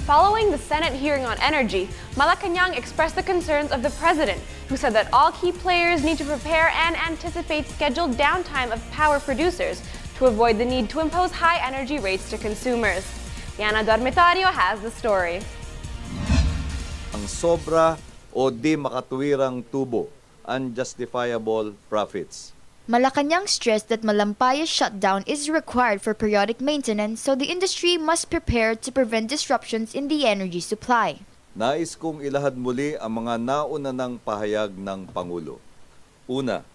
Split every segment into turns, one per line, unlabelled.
Following the Senate hearing on energy, Malacanang expressed the concerns of the president, who said that all key players need to prepare and anticipate scheduled downtime of power producers to avoid the need to impose high energy rates to consumers. Yana Dormitorio has the story.
Ang sobra o di makatuwirang tubo, unjustifiable profits.
Malacanang stressed that Malampayas shutdown is required for periodic maintenance, so the industry must prepare to prevent disruptions in the energy supply.
Nais kong ilahad muli ang mga nauna ng pahayag ng Pangulo. Una,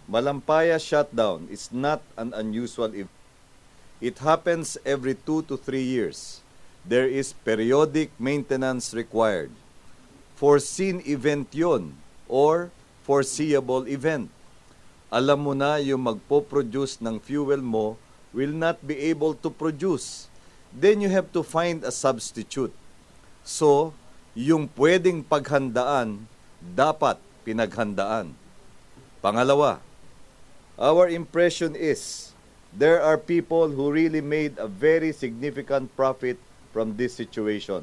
Malampayas shutdown is not an unusual event. It happens every 2 to 3 years. There is periodic maintenance required. Foreseen event yon or foreseeable event. Alam mo na yung magpo-produce ng fuel mo will not be able to produce. Then you have to find a substitute. So, yung pwedeng paghandaan, dapat pinaghandaan. Pangalawa, our impression is there are people who really made a very significant profit from this situation.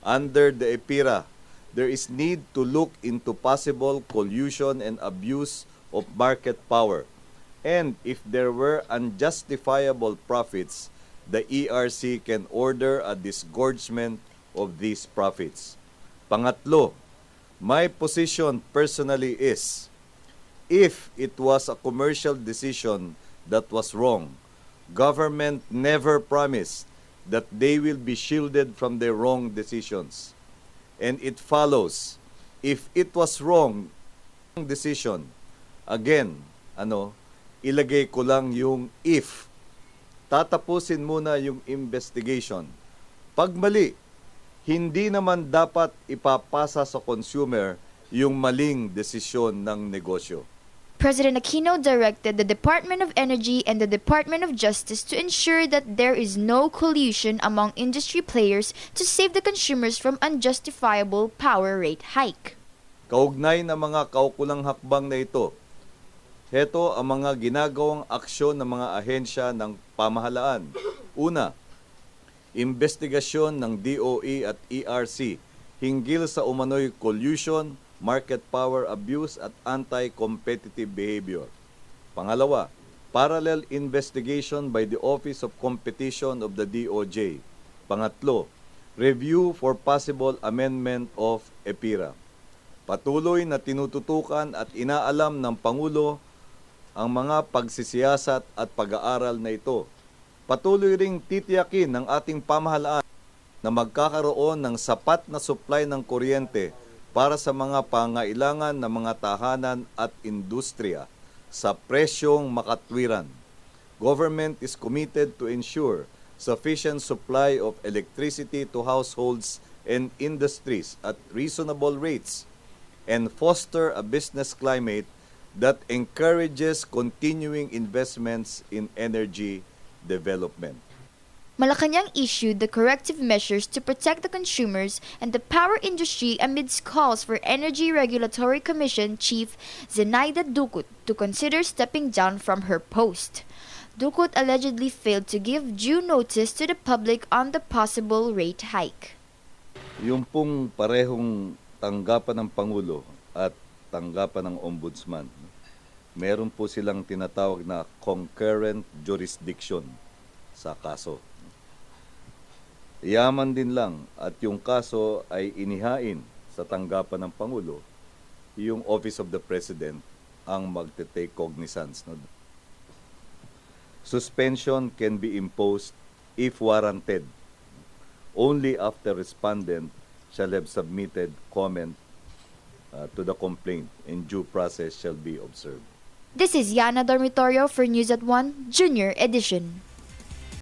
Under the EPIRA, there is need to look into possible collusion and abuse of market power. And if there were unjustifiable profits, the ERC can order a disgorgement of these profits. Pangatlo, my position personally is, if it was a commercial decision that was wrong, government never promised that they will be shielded from their wrong decisions. And it follows, if it was wrong decision, again, ilagay ko lang yung if. Tatapusin muna yung investigation. Pag mali, hindi naman dapat ipapasa sa consumer yung maling desisyon ng negosyo.
President Aquino directed the Department of Energy and the Department of Justice to ensure that there is no collusion among industry players to save the consumers from unjustifiable power rate hike.
Kaugnay ng mga kaukulang hakbang na ito, heto ang mga ginagawang aksyon ng mga ahensya ng pamahalaan. Una, investigasyon ng DOE at ERC hinggil sa umano'y collusion, market power abuse at anti-competitive behavior. Pangalawa, parallel investigation by the Office of Competition of the DOJ. Pangatlo, review for possible amendment of EPIRA. Patuloy na tinututukan at inaalam ng Pangulo ang mga pagsisiyasat at pag-aaral na ito. Patuloy ring titiyakin ng ating pamahalaan na magkakaroon ng sapat na supply ng kuryente para sa mga pangailangan ng mga tahanan at industriya sa presyong makatwiran. Government is committed to ensure sufficient supply of electricity to households and industries at reasonable rates and foster a business climate that encourages continuing investments in energy development.
Malacanang issued the corrective measures to protect the consumers and the power industry amidst calls for Energy Regulatory Commission Chief Zenaida Ducut to consider stepping down from her post. Ducut allegedly failed to give due notice to the public on the possible rate hike.
Yung pong parehong tanggapan ng Pangulo at tanggapan ng Ombudsman, meron po silang tinatawag na concurrent jurisdiction sa kaso. Yaman din lang at yung kaso ay inihain sa tanggapan ng Pangulo, yung Office of the President ang magte-take cognizance. No? Suspension can be imposed if warranted. Only after respondent shall have submitted comment to the complaint and due process shall be observed.
This is Yana Dormitorio for News at 1, Junior Edition.